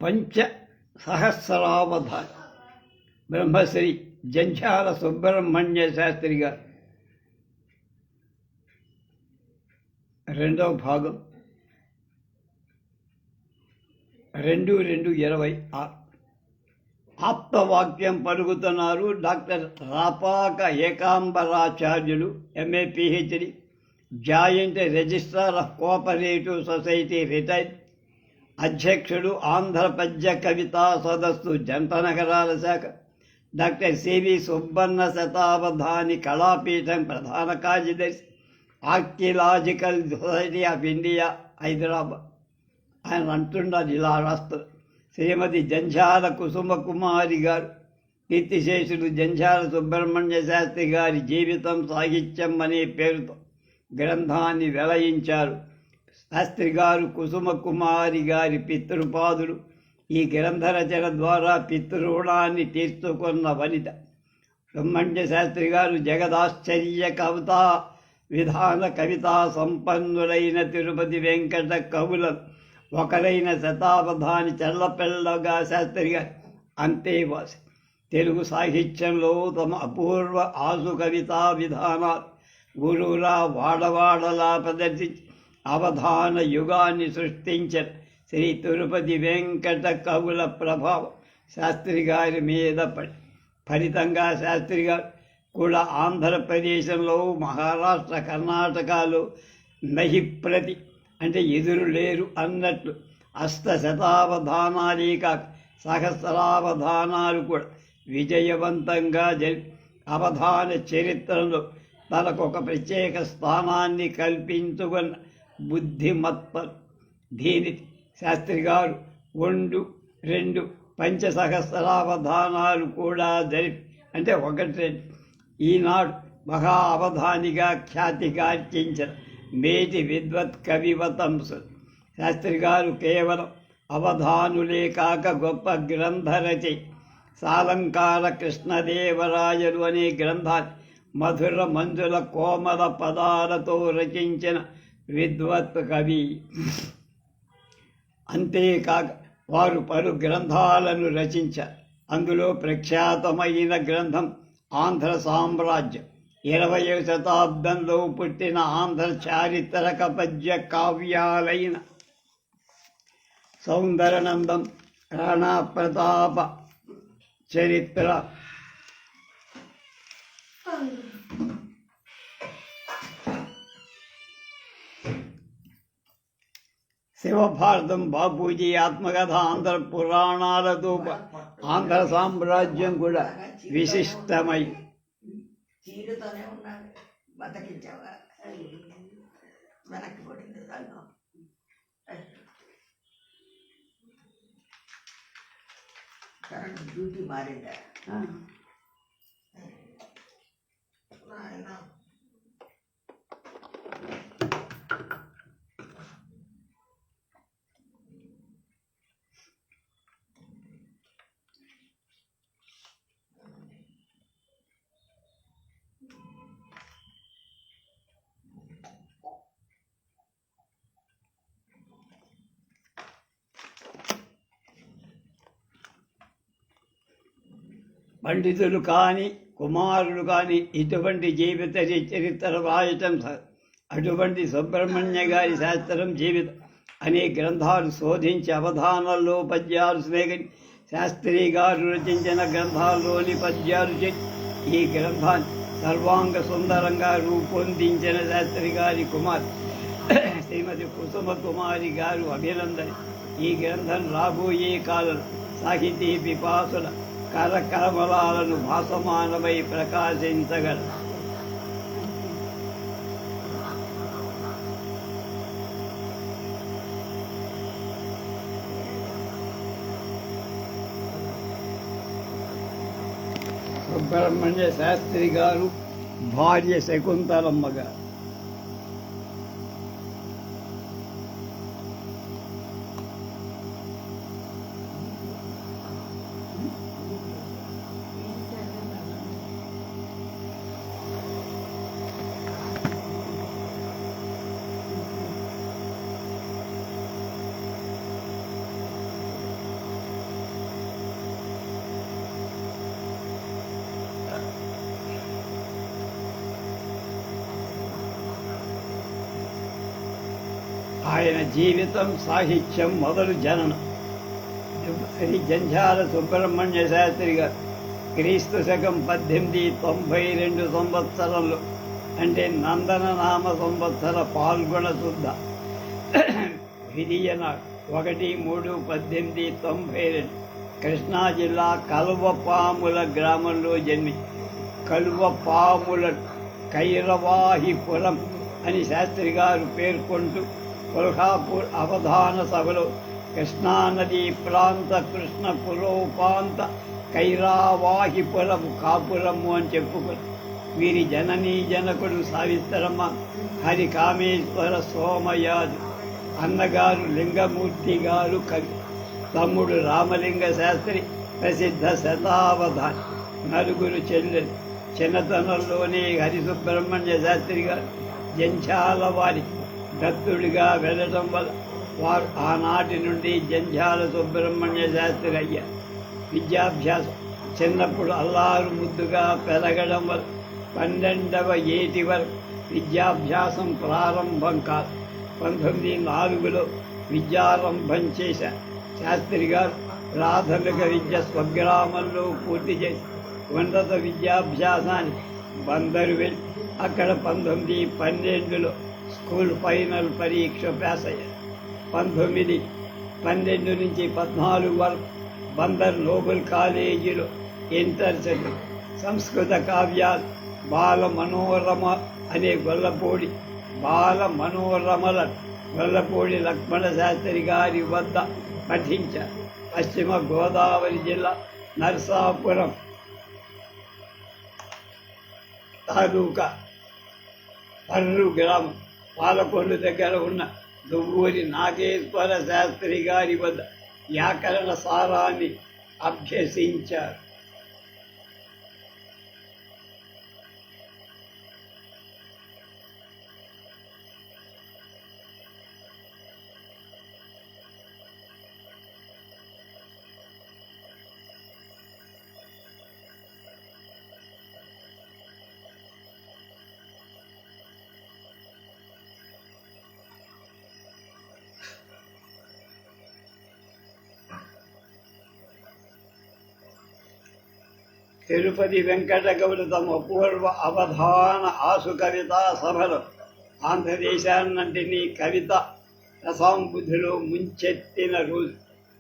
పంచ సహస్రావధాన బ్రహ్మశ్రీ జంఝాల సుబ్రహ్మణ్య శాస్త్రి గారు రెండవ భాగం 2/2/26 ఆప్తవాక్యం పలుకుతున్నారు doctor Rapaka Ekambaracharyulu, MA PhD, joint registrar of cooperative society, retired, అధ్యక్షుడు ఆంధ్ర పద్య కవితా సదస్సు జంట నగరాల శాఖ, డాక్టర్ సివి సుబ్బన్న శతావధాని కళాపీఠం ప్రధాన కార్యదర్శి, archaeological society of India, Hyderabad. ఆయన అంటున్నారు, ఇలా రాస్తారు: శ్రీమతి జంఝాల కుసుమ కుమారి గారు కీర్తిశేషుడు జంఝాల సుబ్రహ్మణ్య శాస్త్రి గారి జీవితం సాహిత్యం అనే పేరుతో గ్రంథాన్ని వెలయించారు. శాస్త్రి గారు కుసుమ కుమారి గారి పితృపాదులు. ఈ గ్రంథ రచన ద్వారా పితృరుణాన్ని తీర్చుకున్న వనిత. సుబ్రహ్మణ్య శాస్త్రి గారు జగదాశ్చర్య కవితా విధాన కవితా సంపన్నులైన తిరుపతి వెంకట కవుల ఒకరైన శతావధాని చల్లపెల్లగా శాస్త్రి గారు అంతేవాసి. తెలుగు సాహిత్యంలో తమ అపూర్వ ఆసు కవితా విధానాలు ఊరూరా వాడవాడలా ప్రదర్శించి అవధాన యుగాన్ని సృష్టించిన శ్రీ తిరుపతి వెంకట కవుల ప్రభావం శాస్త్రి గారి మీద పడి ఫలితంగా శాస్త్రి గారు కూడా ఆంధ్రప్రదేశంలో, మహారాష్ట్ర, కర్ణాటకలో నహిప్రతి అంటే ఎదురు లేరు అన్నట్లు అష్టశతావధానాలే కాక సహస్రావధానాలు కూడా విజయవంతంగా జరిపి అవధాన చరిత్రలో తనకొక ప్రత్యేక స్థానాన్ని కల్పించుకున్న బుద్ధిమత్పలు. దీనికి శాస్త్రి గారు 2 పంచసహస్రావధానాలు కూడా జరిపి అంటే 1 ఈనాడు మహా అవధానిగా ఖ్యాతిగార్చించిన మేటి విద్వత్ కవివతంసులు. శాస్త్రి గారు కేవలం అవధానులే కాక గొప్ప గ్రంథరచయి. సాలంకార కృష్ణదేవరాయలు అనే గ్రంథాన్ని మధుర మంజుల కోమల పదాలతో రచించిన విద్వత్ కవి. అంతేకాక వారు పలు గ్రంథాలను రచించారు. అందులో ప్రఖ్యాతమైన గ్రంథం ఆంధ్ర సామ్రాజ్యం. 20వ శతాబ్దంలో పుట్టిన ఆంధ్ర చారిత్రక పద్య కావ్యాలైన సౌందరనందం, రాణా ప్రతాప చరిత్ర, శివభారతం, బాపూజీ ఆత్మకథ, ఆంధ్ర పురాణాలతో ఆంధ్ర సామ్రాజ్యం కూడా విశిష్టమై చీరుతోనే ఉన్నాను. బతకించావా? వెనక్కి పడింది దాన్ని. కరెంట్ డ్యూటీ మారిందా? పండితులు కానీ కుమారులు కానీ ఇటువంటి జీవిత చరిత్ర రాయటం అటువంటి సుబ్రహ్మణ్య గారి శాస్త్రం జీవితం అనే గ్రంథాలు శోధించి అవధానంలో పద్యాలు స్నేహించి శాస్త్రి గారు రచించిన గ్రంథాల్లోని పద్యాలు చేసి ఈ గ్రంథాన్ని సర్వాంగ సుందరంగా రూపొందించిన శాస్త్రి గారి కుమార్ శ్రీమతి కుసుమ కుమారి గారు అభినందన. ఈ గ్రంథం రాబోయే కాలం సాహితీ పిపాసుల కరకమలాలను భాసమానమై ప్రకాశించగల సుబ్రహ్మణ్య శాస్త్రి గారు భార్య శకుంతలమ్మ గారు. ఆయన జీవితం సాహిత్యం మొదలు జననం. శ్రీ జంఝాల సుబ్రహ్మణ్య శాస్త్రి గారు క్రీస్తు శకం 1892 సంవత్సరంలో, అంటే నందన నామ సంవత్సర పాల్గొన శుద్ధ విధియ నాడు 1/3/1892 కృష్ణా జిల్లా కలువపాముల గ్రామంలో జన్మించి కలువపాముల కైరవాహిపురం అని శాస్త్రి గారు పేర్కొంటూ కొల్హాపూర్ అవధాన సభలో కృష్ణానదీ ప్రాంత కృష్ణ పురోపాంత కైరావాహిపురము కాపురము అని చెప్పుకొని వీరి జననీ జనకుడు సావిత్రమ్మ, హరి కామేశ్వర సోమయాజు, అన్నగారు లింగమూర్తి గారు కవి, తమ్ముడు రామలింగ శాస్త్రి ప్రసిద్ధ శతావధాని, నలుగురు చెల్లెలు. చిన్నతనంలోనే హరిసుబ్రహ్మణ్య శాస్త్రి గారు జంఝాల వారి దత్తుడిగా వెళ్ళడం వల్ల వారు ఆనాటి నుండి జంఝాల సుబ్రహ్మణ్య శాస్త్రి అయ్యారు. విద్యాభ్యాసం చిన్నప్పుడు అల్లారు ముద్దుగా పెరగడం వల్ల 12వ ఏటి వరకు విద్యాభ్యాసం ప్రారంభం కాదు. 1904లో విద్యారంభం చేశారు. శాస్త్రి గారు ప్రాథమిక విద్య స్వగ్రామంలో పూర్తి చేసి ఉన్నత విద్యాభ్యాసానికి బందరు వెళ్ళి అక్కడ 1912లో స్కూల్ ఫైనల్ పరీక్ష పాస్ అయ్యారు. 1912 నుంచి 14 వరకు బందర్ నోబెల్ కాలేజీలో ఇంటర్ చదివి సంస్కృత కావ్యాలు బాల మనోరమ అనే గొల్లపూడి లక్ష్మణ శాస్త్రి గారి వద్ద పఠించారు. పశ్చిమ గోదావరి జిల్లా నర్సాపురం తాలూకా పర్రు గ్రామం పాలకొల్లు దగ్గర ఉన్న దువ్వూరి నాగేశ్వర శాస్త్రి గారి వద్ద వ్యాకరణ సారాన్ని అభ్యసించారు. తిరుపతి వెంకట గౌడ తమ పూర్వ అవధాన ఆసు కవితా సభలో ఆంధ్రదేశాన్నంటినీ కవిత రసాంబుధిలో ముంచెత్తిన రోజు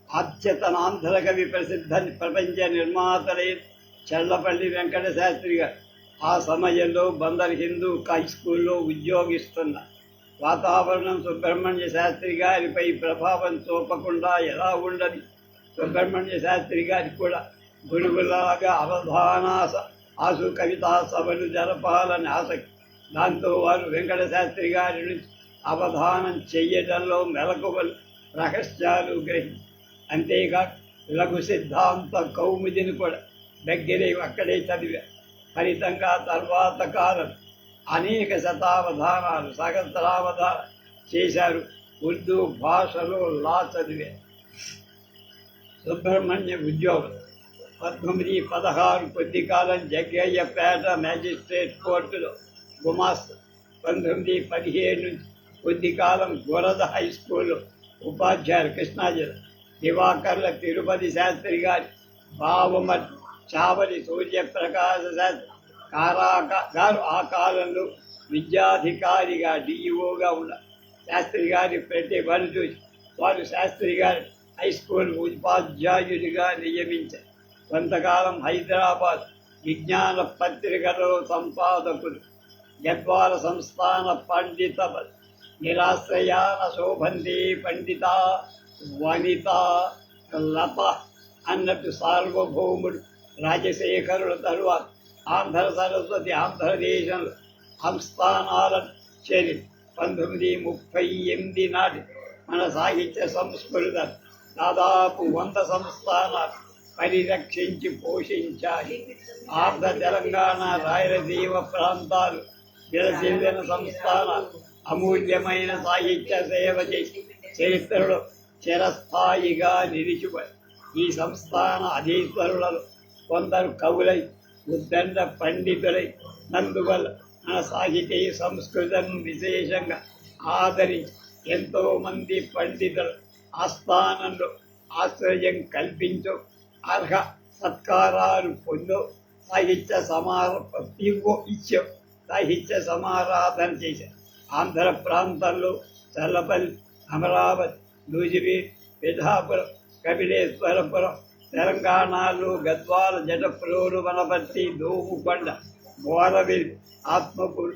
అత్యతనాంధ్ర కవి ప్రసిద్ధ ప్రపంచ నిర్మాతలైన చల్లపల్లి వెంకట శాస్త్రి గారు ఆ సమయంలో బందర్ హిందూ హై స్కూల్లో ఉద్యోగిస్తున్న వాతావరణం సుబ్రహ్మణ్య శాస్త్రి గారిపై ప్రభావం చూపకుండా ఎలా ఉండదు. సుబ్రహ్మణ్య శాస్త్రి గారికి కూడా గురువులాగా అవధానాస ఆసు కవితా సభలు జరపాలని ఆసక్తి. దాంతో వారు వెంకట శాస్త్రి గారి నుంచి అవధానం చెయ్యడంలో మెలకువలు రహస్యాలు గ్రహించి, అంతేకాక లఘు సిద్ధాంత కౌముదిని కూడా దగ్గరే అక్కడే చదివారు. ఫలితంగా తర్వాత కాలం అనేక శతావధానాలు సహస్రావధానాలు చేశారు. ఉర్దూ భాషలో లా చదివారు. సుబ్రహ్మణ్య ఉద్యోగం 1916 కొద్ది కాలం జగ్గయ్యపేట మ్యాజిస్ట్రేట్ కోర్టులో గుమాస్తా. 1917 నుంచి కొద్ది కాలం గురద హై స్కూల్లో ఉపాధ్యాయులు. కృష్ణా జిల్లా దివాకర్ల తిరుపతి శాస్త్రి గారి బావమర్ చావలి సూర్యప్రకాశ శాస్త్రి గారు ఆ కాలంలో విద్యాధికారిగా డిఈఓగా ఉన్నారు. శాస్త్రి గారి ప్రతిభను చూసి వారు శాస్త్రి గారి హై స్కూల్ ఉపాధ్యాయుడిగా నియమించారు. కొంతకాలం హైదరాబాద్ విజ్ఞాన పత్రికలో సంపాదకులు, గద్వాల సంస్థాన పండిత నిరాశ్రయాన శోభంతి పండిత వనిత లత అన్నట్టు సార్వభౌముడు రాజశేఖరుల తరువాత ఆంధ్ర సరస్వతి ఆంధ్రదేశంలో సంస్థానాలను చేరి 1938 నాటి మన సాహిత్య సంస్కృత దాదాపు 100 సంస్థానాలు పరిరక్షించి పోషించాలి. ఆంధ్ర తెలంగాణ రాయలసీమ ప్రాంతాలు విలసిల్లిన సంస్థానాలు అమూల్యమైన సాహిత్య సేవ చేసి చరిత్రలో చిరస్థాయిగా నిలిచిపోయి ఈ సంస్థాన అధీశ్వరులలో కొందరు కవులై ఉద్దండ పండితులై నందువల్ల మన సాహితీ సంస్కృతిని విశేషంగా ఆదరించి ఎంతో మంది పండితులు ఆస్థానంలో ఆశ్రయం కల్పించు, అర్హ సత్కారాలు పొందు, సాహిత్య సమారాధన చేశారు. ఆంధ్ర ప్రాంతంలో చల్లపల్లి, అమరావతి, నూజివీడు, పిఠాపురం, కపిలేశ్వరపురం, తెలంగాణలో గద్వాల, జటప్రోలు, వనపర్తి, దోముకొండ, బోరవెల్లి, ఆత్మకూరు,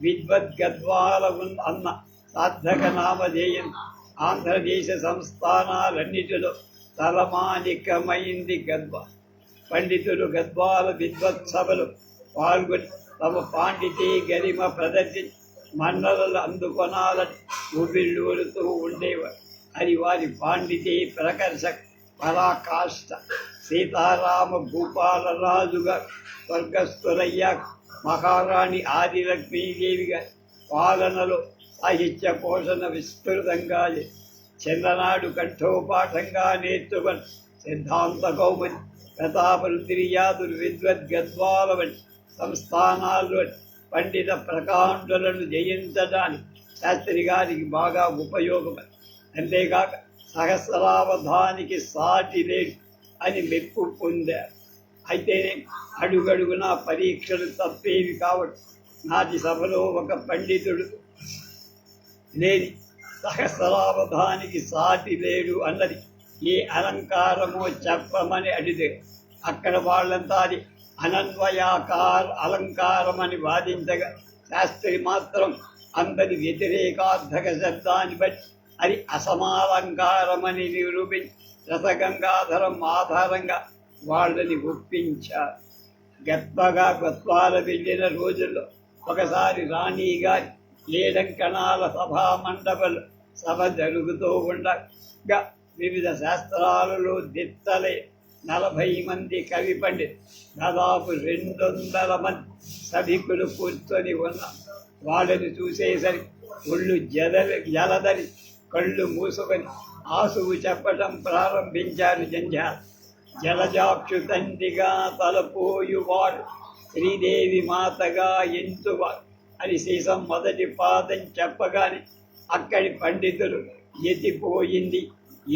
విద్వత్ గద్వాల అన్న సార్థక నామధేయం ఆంధ్రదేశ సంస్థానాలన్నిటిలో తలమానికమైంది గద్వాల. పండితులు గద్వాల విద్వత్ సభలు పాల్గొని తమ పాండితీ గరిమ ప్రదర్శించి మన్నలలు అందుకొనాలని ఊబిళ్ళూరుతూ ఉండేవారు. అది వారి పాండితీ ప్రకర్షక పరాకాష్ట. సీతారామ భూపాలరాజు గారు స్వర్గస్థులయ్యాక మహారాణి ఆదిలక్ష్మీదేవి గారి పాలనలో సాహిత్య పోషణ విస్తృతంగా చిన్ననాడు కంఠోపాఠంగా నేర్చుకొని సిద్ధాంత కౌముది, ప్రతాపరుద్రియాదులు, విద్వత్ గద్వాల వంటి సంస్థానాల్లో పండిత ప్రకాండులను జయించడానికి శాస్త్రి గారికి బాగా ఉపయోగపడి, అంతేకాక సహస్రావధానికి సాటి లేడు అని మెప్పు పొందారు. అయితేనే అడుగడుగున పరీక్షలు తప్పేవి కావడం. నాటి సభలో ఒక పండితుడు లేని సహస్రావధానికి సాటి లేడు అన్నది ఏ అలంకారమో చెప్పమని అడిగితే అక్కడ వాళ్ళంతా అది అలంకారమని వాదించగా శాస్త్రి మాత్రం అందరి వ్యతిరేకార్థక శబ్దాన్ని బట్టి అది అసమాలంకారమని నిరూపించి రసగంగాధరం ఆధారంగా వాళ్ళని ఒప్పించారు. గద్వాల వెళ్ళిన రోజుల్లో ఒకసారి రాణి గారి ఏడంకణాల సభా మండపంలో సభ జరుగుతూ ఉండగా వివిధ శాస్త్రాలలో దిత్తలే 40 మంది కవి పండితులు, దాదాపు 200 మంది సభికులు కూర్చొని ఉన్నారు. వాళ్ళని చూసేసరికి ఒళ్ళు జలదరి కళ్ళు మూసుకొని ఆసువు చెప్పటం ప్రారంభించారు. జలజాక్షు తండ్రిగా తలపోయువాడు, శ్రీదేవి మాతగా ఎంచువాడు అని సీసం మొదటి పాదం చెప్పగానే అక్కడి పండితులు ఎతిపోయింది,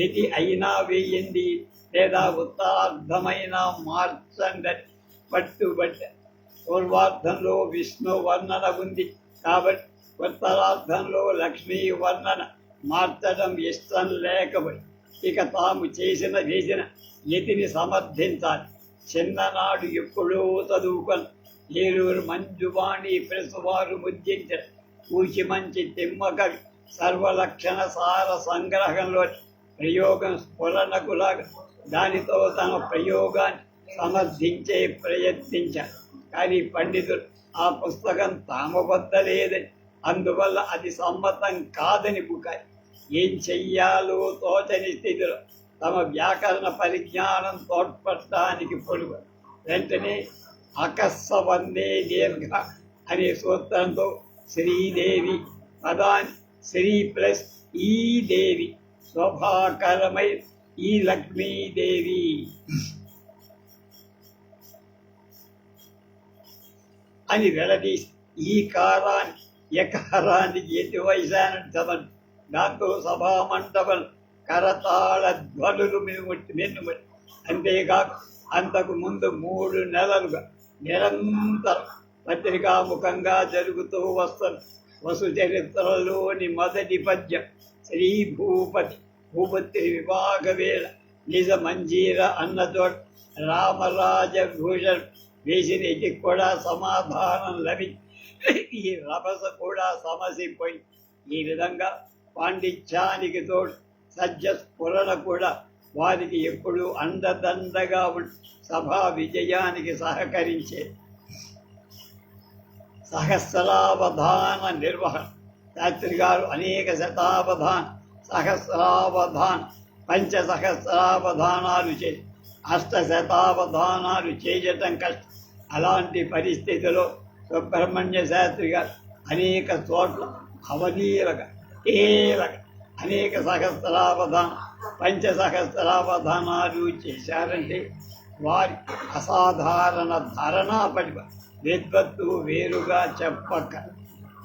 ఎతి అయినా వేయింది, లేదా ఉత్తరార్థమైన మార్చండి పట్టుబట్ట. పూర్వార్థంలో విష్ణు వర్ణన ఉంది కాబట్టి ఉత్తరార్థంలో లక్ష్మీ వర్ణన మార్చడం ఇష్టం లేకపోయి ఇక తాము వేసిన యతిని సమర్థించాలి. చిన్ననాడు ఎప్పుడో చదువుకొని ఏలూరు మంజువాణి ప్రెస్ వారు ముద్రించిన పూచి మంచి తిమ్మకవి సర్వలక్షణ సార సంగ్రహంలో ప్రయోగం స్ఫురణకులాగా దానితో తన ప్రయోగాన్ని సమర్థించే ప్రయత్నించారు. కానీ పండితులు ఆ పుస్తకం తామబద్దలేదని, అందువల్ల అది సమ్మతం కాదని బుకాయి. ఏం చెయ్యాలో తోచని స్థితిలో తమ వ్యాకరణ పరిజ్ఞానం తోడ్పడటానికి పొడుగు వెంటనే అకస్సవందే దీర్ఘ అనే సూత్రంతో శ్రీదేవి పదాన్ని శ్రీ ప్లస్ ఈ దేవి శోభాకరమై ఈ లక్ష్మీదేవి అని వెలదీసి ఈ కారాన్ని ఎకారానికి ఎటు వైశానమని దాంతో సభామంటపం కరతాళ ధ్వనులు మెన్నుమని. అంతేకాక అంతకు ముందు 3 నెలలుగా నిరంతరం పత్రికాముఖంగా జరుగుతూ వస్తున్న వసు చరిత్రలోని మొదటి పద్యం శ్రీ భూపతి విభాగ వేళ నిజ మంజీర అన్నతోట రామరాజభూషణ్ వేసిన ఇది కూడా సమాధానం లభించి ఈ రభస కూడా సమసిపోయి. ఈ విధంగా పాండిత్యానికి తోడు సజ్జ స్ఫురణ కూడా వారికి ఎప్పుడూ అండదండగా సభా విజయానికి సహకరించే. సహస్రావధాన నిర్వహణ శాస్త్రి గారు అనేక శతావధాన, సహస్రావధాన, పంచసహస్రావధానాలు చేసి 8 శతావధానాలు చేయటం కష్టం. అలాంటి పరిస్థితిలో సుబ్రహ్మణ్య శాస్త్రి గారు అనేక చోట్ల అవలీలగా అనేక సహస్రావధాన, పంచసహస్రావధానాలు చేశారంటే వారి అసాధారణ ధారణా పటిమ విద్వత్తు వేరుగా చెప్పక.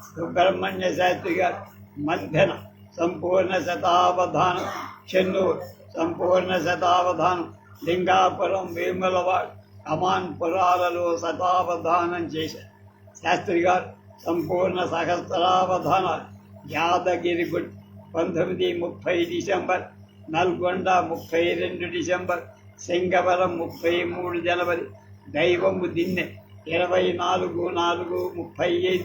సుబ్రహ్మణ్య శాస్త్రి గారు మంథన సంపూర్ణ శతావధానం, చెన్నూరు సంపూర్ణ శతావధానం, లింగాపురం వేములవాడ కమాన్పురాలలో శతావధానం చేశారు. శాస్త్రి గారు సంపూర్ణ సహస్రావధానాలు యాదగిరి గుడ్ 1930 డిసెంబర్, నల్గొండ 32 డిసెంబర్, సింగవరం 33 జనవరి, దైవము దిన్నె 24/4/35,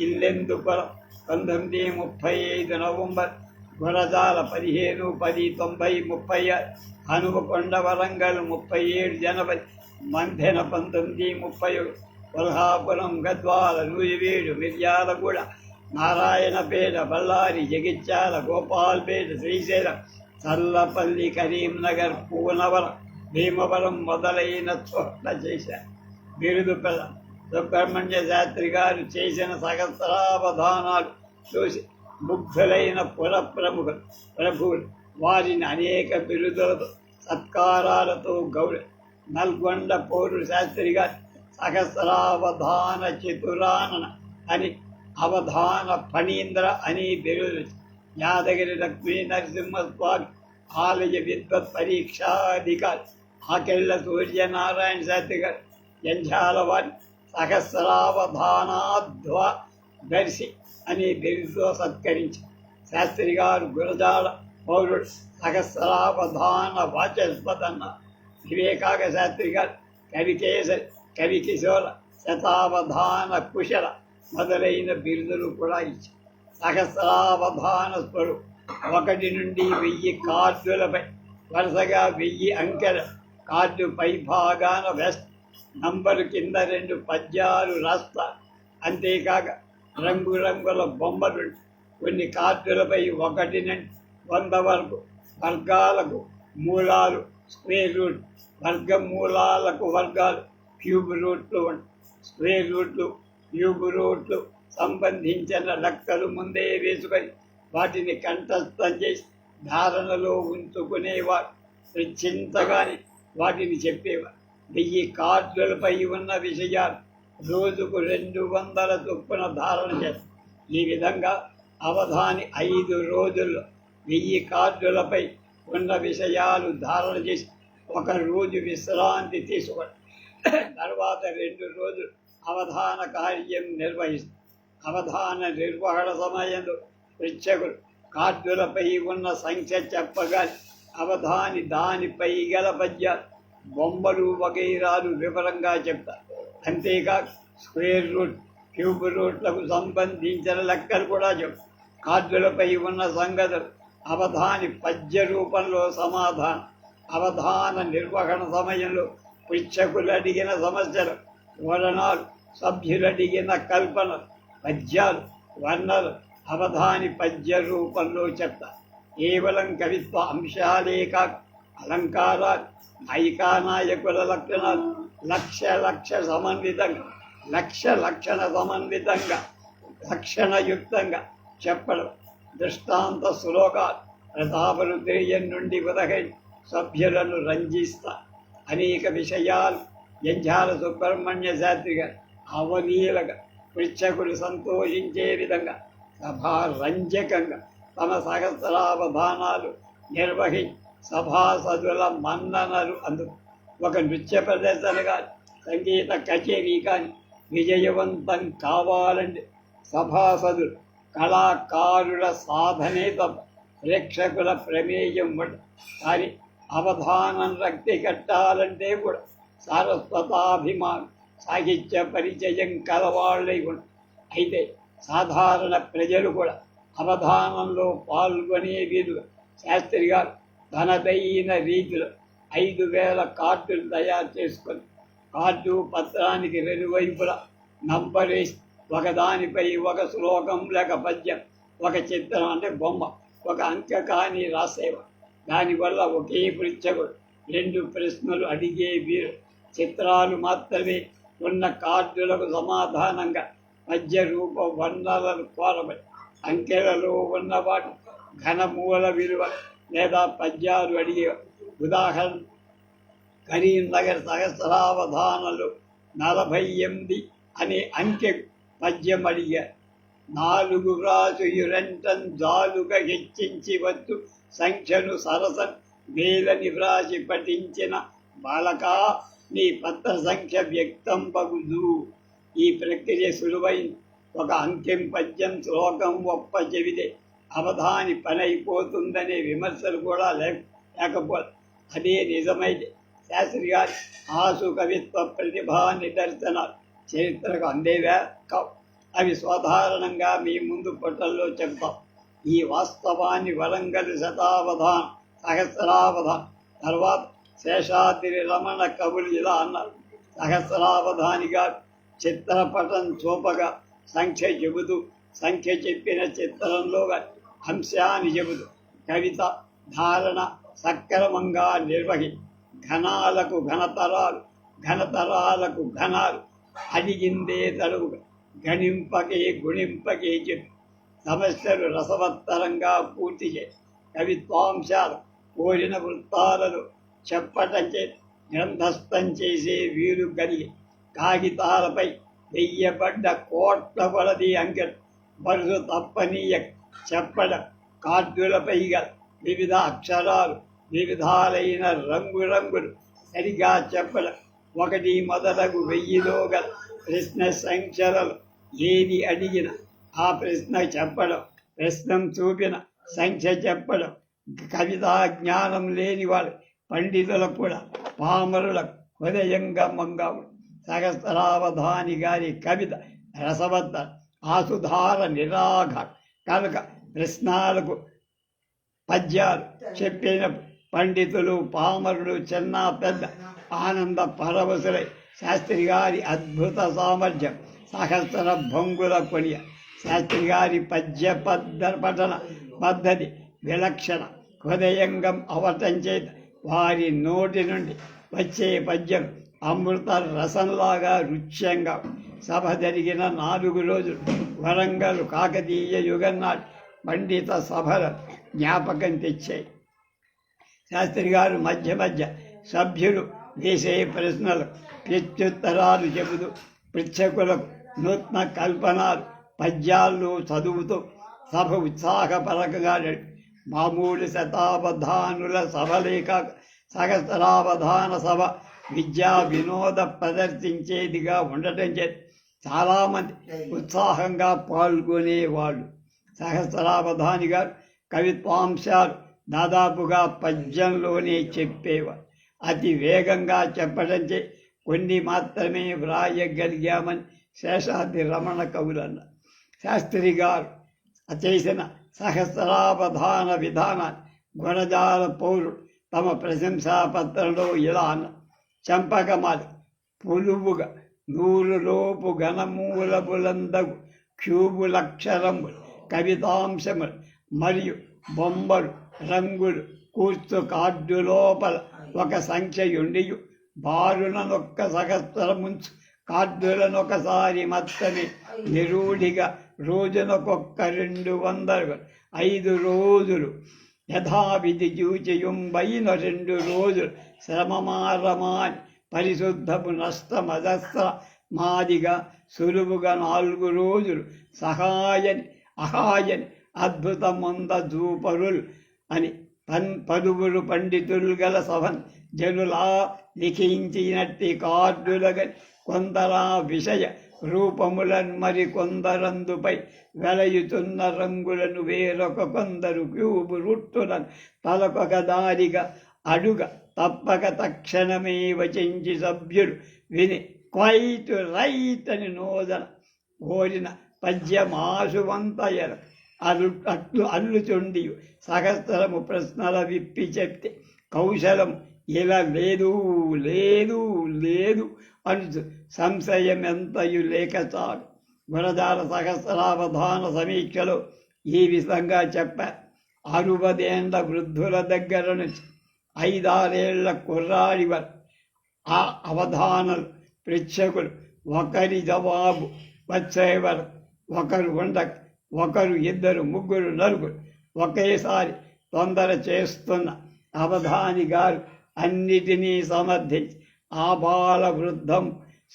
ఇల్లెందుపురం 1935 నవంబర్, గురజాల 15/10/90, హనుమకొండ వరంగల్ 37 జనవరి, మంథెన 1931, కొల్హాపురం గద్వాల 107, మిర్యాలగూడ, నారాయణపేట, బళ్ళారి, జగిత్యాల, గోపాల్పేట, శ్రీశైలం, చల్లపల్లి, కరీంనగర్, పూనవరం, భీమవరం మొదలైన చోట్ల చేశారు. బిరుదుపల్ల సుబ్రహ్మణ్య శాస్త్రి గారు చేసిన సహస్రావధానాలు చూసి ముగ్ధులైన పురప్రముఖులు ప్రభువులు వారిని అనేక బిరుదులతో సత్కారాలతో గౌరవ. నల్గొండ పౌరు శాస్త్రి గారి సహస్రావధాన చతురానన అని, అవధాన ఫణీంద్ర అని బిరుదు. యాదగిరి లక్ష్మీ నరసింహస్వామి ఆలయ విద్వత్ పరీక్షాధికారి ఆకెళ్ళ సూర్యనారాయణ శాస్త్రి గారు జంఝాల వారి సహస్రావధానాధ్వదర్శి అని బిరుదుతో సత్కరించి శాస్త్రి గారు గురజాల పౌరుడు సహస్రావధాన వాచస్పతన్న. వివేకాగ శాస్త్రి గారు కవికేశరి, కవికిశోర, శతావధాన కుశల మొదలైన బిరుదులు కూడా ఇచ్చారు. సహస్రావధాన స్వరూపం 1 నుండి 1000 కార్డులపై వరుసగా 1000 అంకెల కార్డు పై భాగాన వేస్తారు. నంబరు కింద 2 పద్యాలు రాస్తారు. అంతేకాక రంగురంగుల బొమ్మలు కొన్ని కార్డులపై 1 నుండి 100 వరకు వర్గాలకు మూలాలు, స్క్వేర్ రూట్, వర్గమూలాలకు వర్గాలు, క్యూబ్ రూట్లు, స్క్వేర్ రూట్లు, క్యూబ్ రూట్లు సంబంధించిన లెక్కలు ముందే వేసుకొని వాటిని కంఠస్థం చేసి ధారణలో ఉంచుకునేవారు. చింతగానే వాటిని చెప్పేవారు. 1000 కార్డులపై ఉన్న విషయాలు రోజుకు 200 చొప్పున ధారణ చేస్తారు. ఈ విధంగా అవధాని 5 రోజుల్లో 1000 కార్డులపై ఉన్న విషయాలు ధారణ చేసి 1 రోజు విశ్రాంతి తీసుకోండి. తర్వాత 2 రోజులు అవధాన కార్యం నిర్వహిస్తారు. అవధాన నిర్వహణ సమయంలో ప్రేక్షకులు కార్డులపై ఉన్న సంఖ్య చెప్పగా అవధాని దానిపై గల పద్యాలు, బొమ్మలు వగైరాలు వివరంగా చెప్తారు. అంతేకాక స్క్వేర్ రూట్, క్యూబ్ రూట్లకు సంబంధించిన లెక్కలు కూడా చెప్తారు. కార్డులపై ఉన్న సంగతులు అవధాని పద్య రూపంలో సమాధానం. అవధాన నిర్వహణ సమయంలో ప్రేక్షకులు అడిగిన సమస్యలు, వర్ణాలు, సభ్యులు అడిగిన కల్పనలు, పద్యాలు, వర్ణలు అవధాని పద్య రూపంలో చెప్తారు. కేవలం కవిత్వ అంశాలే కాక అలంకారాలు, నాయికానాయకుల లక్షణాలు లక్షణ సమన్వితంగా లక్షణయుక్తంగా చెప్పడం. దృష్టాంత శ్లోకాలు ప్రతాపరుద్రేయం నుండి ఉదహై సభ్యులను రంజిస్తారు. అనేక విషయాలు జంఝాల సుబ్రహ్మణ్య శాస్త్రి గారు అవలీలగా ప్రేక్షకులు సంతోషించే విధంగా సభారంజకంగా తమ సహస్రావధానాలు నిర్వహించి సభాసదుల మన్ననలు అందుకు. ఒక నృత్య ప్రదర్శన కానీ సంగీత కచేరీ కానీ విజయవంతం కావాలంటే సభాసదులు కళాకారుల సాధనే తప్ప ప్రేక్షకుల ప్రమేయం ఉండదు. కానీ అవధానం రక్తి కట్టాలంటే కూడా సారస్వతాభిమానం, సాహిత్య పరిచయం కలవాళ్ళై ఉండదు. అయితే సాధారణ ప్రజలు కూడా అవధానంలో పాల్గొనే వీలుగా శాస్త్రి గారు తనదైన రీతిలో 5000 కార్డులు తయారు చేసుకొని కార్డు పత్రానికి 2 వైపులా నంబరేసి ఒకదానిపై ఒక శ్లోకం లేక పద్యం, ఒక చిత్రం అంటే బొమ్మ, ఒక అంక కానీ రాసేవారు. దానివల్ల ఒకే పృచ్ఛకుడు 2 ప్రశ్నలు అడిగే వీరు చిత్రాలు మాత్రమే ఉన్న కార్డులకు సమాధానంగా పద్య రూప వర్ణాలను కోరబడి అంకెలలో ఉన్నవాటి ఘనమూల విలువ లేదా పద్యాలు అడిగేవారు. ఉదాహరణ కరీంనగర్ సహస్రావధానంలో 48 అనే అంకె పద్యం అడిగారు. నాలుగు వ్రాసుయురంటం జాలుగా హెచ్చించి వచ్చు సంఖ్యను సరసన్ వేలని వ్రాసి పఠించిన బాలకా నీ పత్ర సంఖ్య వ్యక్తం పగుదు. ఈ ప్రక్రియ సులువైన ఒక అంకెం పద్యం శ్లోకం ఒప్ప చెవిదే అవధాని పనైపోతుందనే విమర్శలు కూడా లేకపోతే అదే నిజమైతే శాస్త్రి గారి ఆసు కవిత్వ ప్రతిభా నిదర్శనాలు చరిత్రకు అందేవా కావు. అవి సాధారణంగా మీ ముందు పొట్టల్లో చెప్తాం. ఈ వాస్తవాన్ని వరంగల్ శతావధాన సహస్రావధాన తర్వాత శేషాద్రి రమణ కవులు ఇలా అన్నారు. సహస్రావధానిగా చిత్రపటం చూపగా సంఖ్య చెబుతూ సంఖ్య చెప్పిన చిత్రంలో అంశాన్ని చెబుతూ కవిత ధారణ సక్రమంగా నిర్వహి ఘనాలకు ఘనతరాలు ఘనతరాలకు ఘనాలు అడిగిందే తడువుగా గణింపకే గుణింపకే చెప్పి సమస్యలు రసవత్తరంగా పూర్తి చేసి కవిత్వాంశాలు కోరిన వృత్తాలను చెప్పటం చేసి గ్రంథస్థం చేసే వీలు కలిగి కాగితాలపై వెయ్యబడ్డ కోట్ల కొలది అంకెలు వరుస తప్పనీయ చెప్పడం కార్డులపై వివిధ అక్షరాలు వివిధాలైన రంగురంగులు సరిగా చెప్పడం ఒకటి మొదలగు 1000లో గల ప్రశ్న సంఖ్యలలో ఏది అడిగిన ఆ ప్రశ్న చెప్పడం ప్రశ్నం చూపిన సంఖ్య చెప్పడం కవితా జ్ఞానం లేని వాడు పండితులకు కూడా పామరులకు హృదయంగమంగా సహస్రావధాని గారి కవిత రసవత్త ఆసుధార నిరాఘ కనుక ప్రశ్నలకు పద్యాలు చెప్పిన పండితులు పామరులు చిన్న పెద్ద ఆనంద పరవశులై శాస్త్రి గారి అద్భుత సామర్థ్యం సహస్ర భంగుల కొనియ శాస్త్రి గారి పద్య పఠన పద్ధతి విలక్షణ హృదయంగం అవటం చేత వారి నోటి నుండి వచ్చే పద్యం అమృత రసంలాగా రుచ్యంగా సభ జరిగిన 4 రోజులు వరంగల్ కాకతీయ యుగం నాటి పండిత సభల జ్ఞాపకం తెచ్చాయి. శాస్త్రి గారు మధ్య మధ్య సభ్యులు వేసే ప్రశ్నలు ప్రత్యుత్తరాలు చెబుతూ పృచ్ఛకులకు నూతన కల్పనలు పద్యాలు చదువుతూ సభ ఉత్సాహపరకంగా మామూలు శతావధానుల సభలేక సహస్రావధాన సభ విద్యా వినోద ప్రదర్శించేదిగా ఉండటం చేత చాలామంది ఉత్సాహంగా పాల్గొనేవాళ్ళు. సహస్రావధాని గారు కవిత్వాంశాలు దాదాపుగా పద్యంలోనే చెప్పేవారు. అతి వేగంగా చెప్పడంచే కొన్ని మాత్రమే వ్రాయగలిగామని శేషాద్రి రమణ కవులు అన్నారు. శాస్త్రి గారు చేసిన సహస్రావధాన విధానాన్ని గుణజాల పౌరుడు తమ ప్రశంసాపత్రంలో ఇలా అన్నారు. చంపకమాలి పులువుగా 100 లోపు ఘనమూలములందగు క్యూబులక్షరములు కవితాంశములు మరియు బొమ్మలు రంగులు కూర్చు కార్డు లోపల ఒక సంఖ్యయుండియు బారుననొక్క సహస్రముంచు కార్డులనొకసారి మొత్తమే నిరూఢిగా రోజునొకొక్క 200 5 రోజులు యథావిధి చూచియుంబైన 2 రోజులు శ్రమమారమాని పరిశుద్ధపు నష్టమజస్ర మాదిగా సులువుగా 4 రోజులు సహాయని అహాయని అద్భుతముంద జూపరుల్ అని పలువురు పండితులు గల సభన్ జనులా లిఖించినట్టి కార్డులగని కొందరా విషయ రూపములను మరి కొందరందుపై వెలయుతున్న రంగులను వేరొక కొందరు క్యూబు రుట్టులను తలకొక దారిగా అడుగ తప్పక తక్షణమే వచించి సభ్యులు విని క్వైట్ రైట్ అని నోదన కోరిన పద్యమాసువంతయల అట్లు అల్లుచుండి సహస్రము ప్రశ్నల విప్పి చెప్తే కౌశలం ఇలా లేదు లేదు లేదు అని సంశయం ఎంతయు లేక చాలు. గుణజాల సహస్రావధాన సమీక్షలో ఈ విధంగా చెప్పారు. 60 ఏళ్ల వృద్ధుల దగ్గర నుంచి 5-6 ఏళ్ల కుర్రాడి వరకు ఆ అవధానలు ప్రేక్షకులు ఒకరి జవాబు వచ్చే వరకు ఒకరు ఉండక ఒకరు 2 3 4 ఒకేసారి తొందర చేస్తున్న అవధాని గారు అన్నిటినీ సమర్థించి ఆ బాల వృద్ధం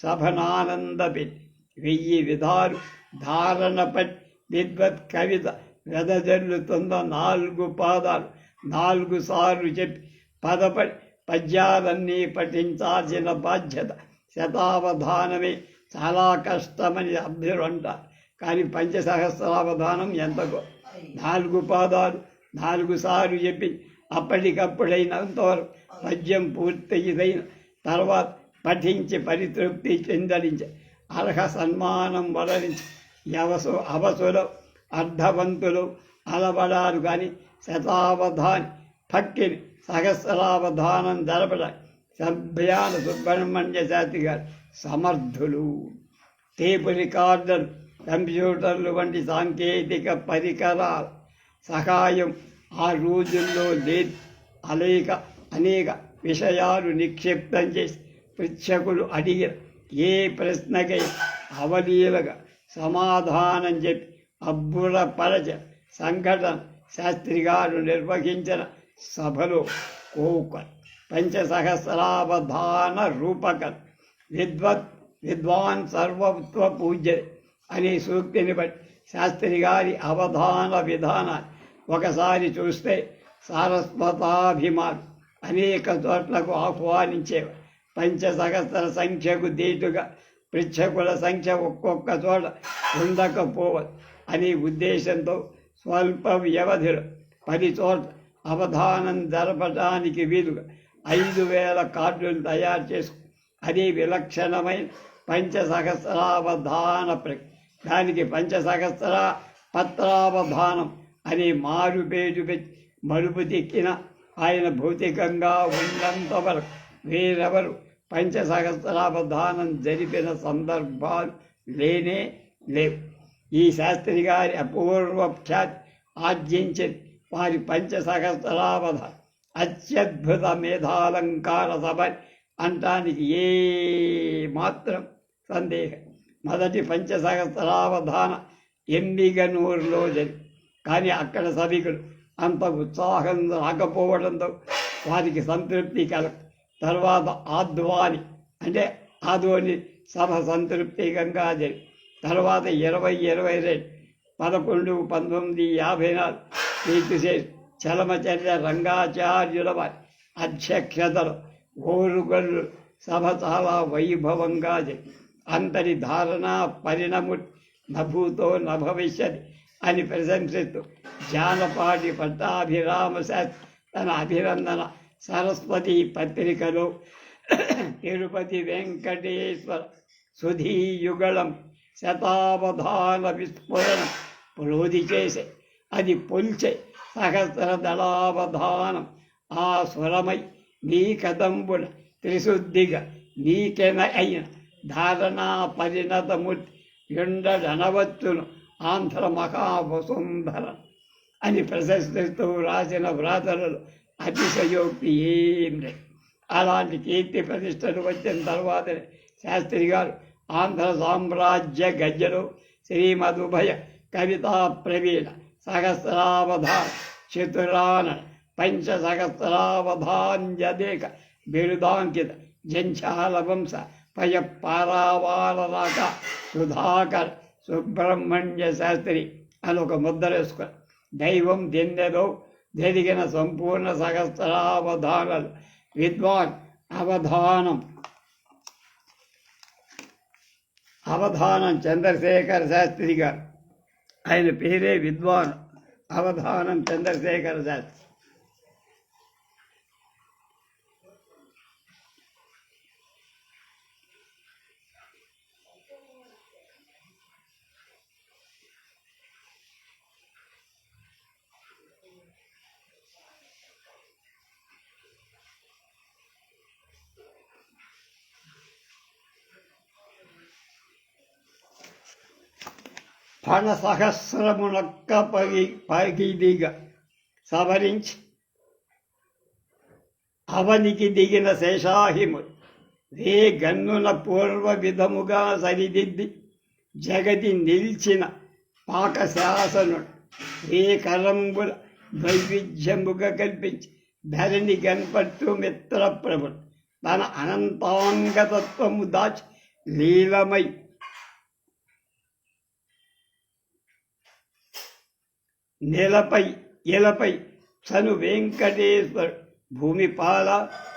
సభనానందపెట్టి 1000 విధాలు ధారణ పట్టి విద్వత్ కవిత వెదజల్లుతున్న 4 పాదాలు 4 సార్లు చెప్పి పదపడి పద్యాలన్నీ పఠించాల్సిన బాధ్యత శతావధానమే చాలా కష్టమని అభ్యులు అంటారు. కానీ పంచసహస్రావధానం ఎంతకో 4 పాదాలు 4 సార్లు చెప్పి అప్పటికప్పుడైనంతవరకు పద్యం పూర్తయిన తర్వాత పఠించి పరితృప్తి చెందడించి అర్హ సన్మానం వలరించి అవసులు అర్ధవంతులు అలబడారు. కానీ శతావధాని భక్తిని సహస్రావధానం జరపడానికి సభ్యాన సుబ్రహ్మణ్య శాస్త్రి గారు సమర్థులు. టేపు రికార్డర్లు, కంప్యూటర్లు వంటి సాంకేతిక పరికరాల సహాయం ఆ రోజుల్లో లేదు. అనేక విషయాలు నిక్షిప్తం చేసి పృచ్ఛకులు అడిగిన ఏ ప్రశ్నకై అవలీలగా సమాధానం చెప్పి అబ్బురపరచ సంఘటన శాస్త్రి గారు నిర్వహించిన సభలో కోకర్ పంచసహస్రావధాన రూపకం విద్వాన్ సర్వత్వ పూజ్య అనే సూక్తిని బట్టి శాస్త్రి గారి అవధాన విధానాన్ని ఒకసారి చూస్తే సారస్వతాభిమానం అనేక చోట్లకు ఆహ్వానించేవారు. పంచసహస్ర సంఖ్యకు దీటుగా పృచ్ఛకుల సంఖ్య ఒక్కొక్క చోట ఉండకపోవదు అనే ఉద్దేశంతో స్వల్ప వ్యవధిలో 10 చోట్ల అవధానం జరపడానికి వీలుగా 5000 కార్డులు తయారు చేసుకు అది విలక్షణమైన పంచసహస్రావధాన ప్రక్రియ. దానికి పంచసహస్ర పత్రావధానం అనే మారుపేటు పెట్టి మలుపు తిక్కిన ఆయన భౌతికంగా ఉన్నంత వరకు వేరెవరు పంచసహస్రావధానం జరిపిన సందర్భాలు లేనే లేవు. ఈ శాస్త్రి గారి అపూర్వ ఖ్యాతి ఆర్జించింది వారి పంచసహస్రావధానం అత్యద్భుత మేధాలంకార సభ అంటానికి ఏ మాత్రం సందేహం. మొదటి పంచసహస్రావధాన ఎమ్మిగనూరులో జరిగి కానీ అక్కడ సభికులు అంత ఉత్సాహం రాకపోవడంతో వారికి సంతృప్తి కలగ. తర్వాత ఆద్వాని సభ సంతృప్తికంగా జరిగి తర్వాత 2022 11 1954 కీర్తిశేష్ చలమచర్య రంగాచార్యుల వారి అధ్యక్షతలో ఓరుగల్లు సభ చాలా వైభవంగా జరిగి అంతరి ధారణ పరిణము నభూతో నభవిష్యతి అని ప్రశంసిస్తూ జానపాటి పట్టాభిరామ శాస్త్రి తన అభినందన సరస్వతి పత్రికలో తిరుపతి వెంకటేశ్వర సుధీయుగళం శతావధాన విస్ఫురణం ప్రోధి చేసే అది పొల్చే సహస్రదళావధానం ఆ స్వరమై నీ కదంబుల త్రిశుద్ధిగా నీకెన అయిన ధారణా పరిణతమూర్తి ఎండనవత్తును ఆంధ్ర మహావసుంధర అని ప్రశంసిస్తూ రాసిన వ్రాతలలో అతిశయోక్తి ఏం లేదు. అలాంటి కీర్తి ప్రతిష్టలు వచ్చిన తర్వాతనే శాస్త్రి గారు ఆంధ్ర సామ్రాజ్య గజ్జలో శ్రీమదుభయ కవితా ప్రవీణ సహస్రావధాన చతురాన పంచసహస్రావధాన్యదేక బిరుదాంకిత జంఛాల వంశ పయ పారావారరాక సుధాకర్ సుబ్రహ్మణ్య శాస్త్రి అని ఒక ముద్ర వేసుకుని దైవం దిన్నెలో జరిగిన సంపూర్ణ సహస్రావధానాలు విద్వాన్ అవధానం చంద్రశేఖర శాస్త్రి గారు. ఆయన పేరే విద్వాన్ అవధానం చంద్రశేఖర శాస్త్రి. ఫణ సహస్రమునొక్క పగిదిగా సవరించి అవనికి దిగిన శేషాహిముడు రే గన్నున పూర్వ విధముగా సరిదిద్ది జగతి నిల్చిన పాకశాసనుడు రే కరంబుల వైవిధ్యముగా కల్పించి ధరణి గణపట్టు మిత్రప్రభుడు తన అనంతాంగతత్వము దాచి లీలమై నేలపై ఇలపై సను వెంకటేశ్వరుడు భూమిపాల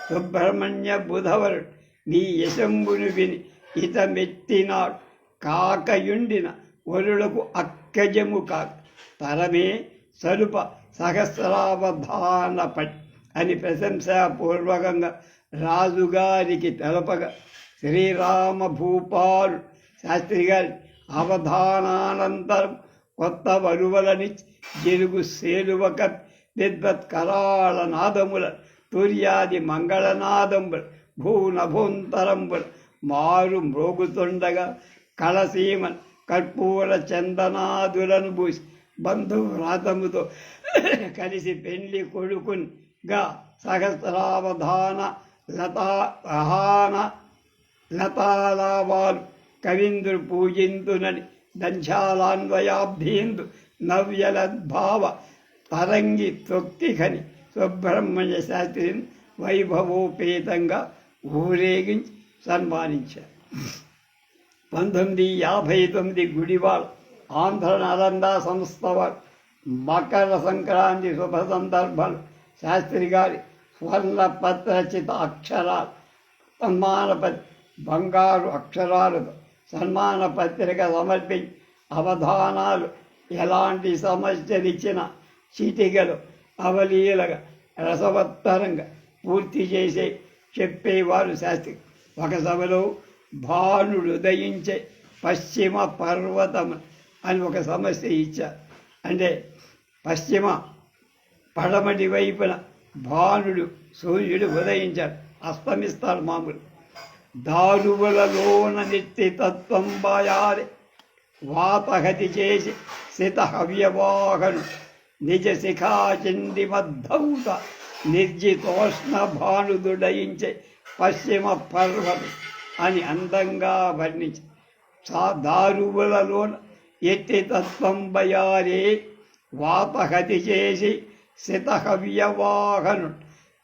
సుబ్రహ్మణ్య బుధవరుడు నీ యశంబును విని ఇతమెత్తినాడు కాకయుండిన వరులకు అక్కజము కాక తరమే సరుప సహస్రావధానపడి అని ప్రశంసాపూర్వకంగా రాజుగారికి తెలపగా శ్రీరామ భూపాలు శాస్త్రి గారి అవధానానంతరం కొత్త వరువలని జరుగు సేలువక విద్వత్కరాళ నాదముల తుర్యాది మంగళనాదముల భూనభూంతరంబుల మారు మ్రోగుతుండగా కళసీమన్ కర్పూర చందనాదులను పూసి బంధువ్రాతముతో కలిసి పెళ్లి కొడుకునిగా సహస్రావధాన లతాలావాలు కవీంద్రు పూజింతునని దంశాలాన్వయాబ్ధీందు నవ్యలద్భావ తరంగి తొక్తిఖని సుబ్రహ్మణ్య శాస్త్రిని వైభవోపేతంగా ఊరేగించి సన్మానించారు. 1959 గుడివాడ ఆంధ్ర నాలంద సంస్థ వారు మకర సంక్రాంతి శుభ సందర్భాలు శాస్త్రి గారి స్వర్ణపత్రచిత అక్షరాలు బంగారు అక్షరాలతో సన్మాన పత్రిక సమర్పించి అవధానాలు ఎలాంటి సమస్యలిచ్చినా చిటికలు అవలీలగా రసవత్తరంగా పూర్తి చేసే చెప్పేవారు శాస్త్రి. ఒక సభలో భానుడు ఉదయించే పశ్చిమ పర్వతం అని ఒక సమస్య ఇచ్చారు. అంటే పశ్చిమ పడమటి వైపున భానుడు సూర్యుడు ఉదయించాడు, అస్తమిస్తాడు మామూలు. దారువులలోన నిత్య తత్వం బాయాలి వాతహతి చేసి సిత హవ్యవాహను నిజ శిఖాచండి మద్ధౌత నిర్జితోష్ణ భానుదుడయించే పశ్చిమ పర్వతం అని అందంగా వర్ణించి దారువులలోన ఎత్తి తత్వం బయారే వాతహతి చేసి శితహవ్యవాహను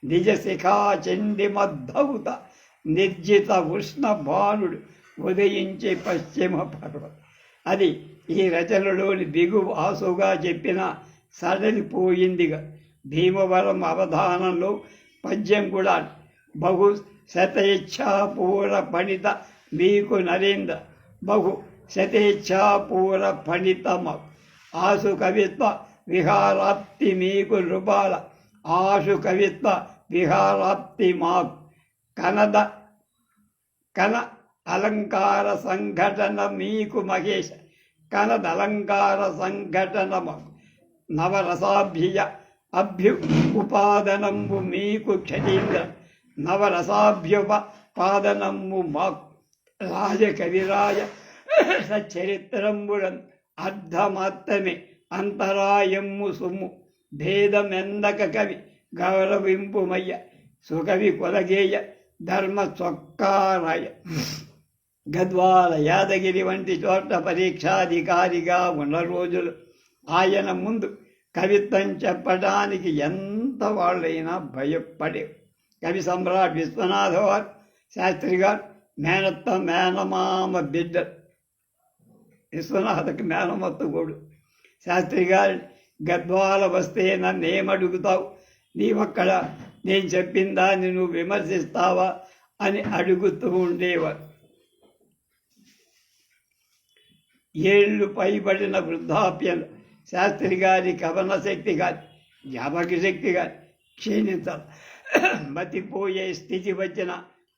నిజ శిఖాచండి మద్ధౌత నిర్జిత ఉష్ణ భానుడు ఉదయించే పశ్చిమ పర్వతం. అది ఈ రచనలోని బిగు ఆసుగా చెప్పిన సడలిపోయిందిగా. భీమవరం అవధానంలో పద్యం కూడా బహు శతేచ్ఛాపూర పణిత మీకు నరేంద్ర బహు శతేచ్ఛాపూర పణితమ ఆసు కవిత్వ విహారాప్తి మీకు నృపాల ఆశు కవిత్వ విహారాప్తి మాకు కన అలంకార సంఘటన మీకు మహేష కనద అలంకార సంఘటన మాకు నవరసాభ్య ఉపాదనంబు మీకు క్షతీంద్ర నవరసాభ్యుపాదనంబు మాకు రాజకవిరాజ సచ్చరిత్రంబుడం అర్ధమాత్రమే అంతరాయమ్ము సొమ్ము భేదమెందక కవి గౌరవింపుమయ్య సుకవి కొలగేయ ధర్మ చొక్కారాయ. గద్వాల యాదగిరి వంటి చోట్ల పరీక్షాధికారిగా ఉన్న రోజులు ఆయన ముందు కవిత్వం చెప్పడానికి ఎంత వాళ్ళైనా భయపడే. కవి సమ్రాట్ విశ్వనాథ వారు శాస్త్రి గారు మేనమామ బిడ్డ. విశ్వనాథకి మేనమత్త గోడు. శాస్త్రి గారు గద్వాల వస్తే నన్నేమడుగుతావు, నీవక్కడ నేను చెప్పిన దాన్ని నువ్వు విమర్శిస్తావా అని అడుగుతూ ఉండేవారు. ఏళ్ళు పైబడిన వృద్ధాప్యంలో శాస్త్రి గారి కవన శక్తి కానీ జ్ఞాపక శక్తి కానీ క్షీణించాలి. మతిపోయే స్థితి వచ్చిన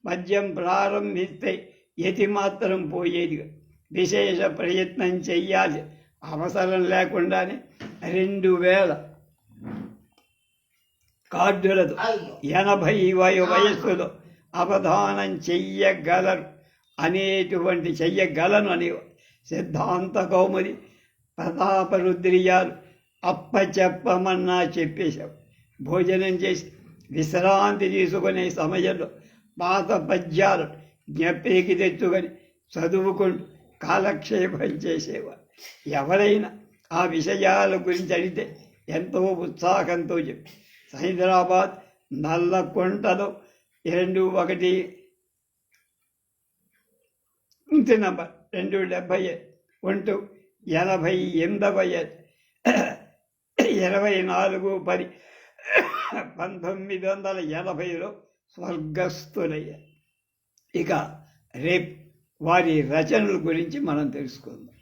పద్యం ప్రారంభిస్తే యతి మాత్రం పోయేది. విశేష ప్రయత్నం చెయ్యాలి. అవసరం లేకుండానే 2000 కార్డులతో 80 వయస్సులో అవధానం చెయ్యగలరు అనేటువంటి చెయ్యగలను అనేవారు. సిద్ధాంత కౌముది ప్రతాపరుద్రియాలు అప్పచెప్పమన్నా చెప్పేశాం. భోజనం చేసి విశ్రాంతి తీసుకునే సమయంలో పాత పద్యాలు జ్ఞప్తికి తెచ్చుకొని చదువుకుంటూ కాలక్షేపం చేసేవారు. ఎవరైనా ఆ విషయాల గురించి అడిగితే ఎంతో ఉత్సాహంతో చెప్పి హైదరాబాద్ నల్లకొంటలో 21 ఇంటి నంబర్ 270 88 24/10 1980లో స్వర్గస్థులయ్యారు. ఇక రేపు వారి రచనల గురించి మనం తెలుసుకుందాం.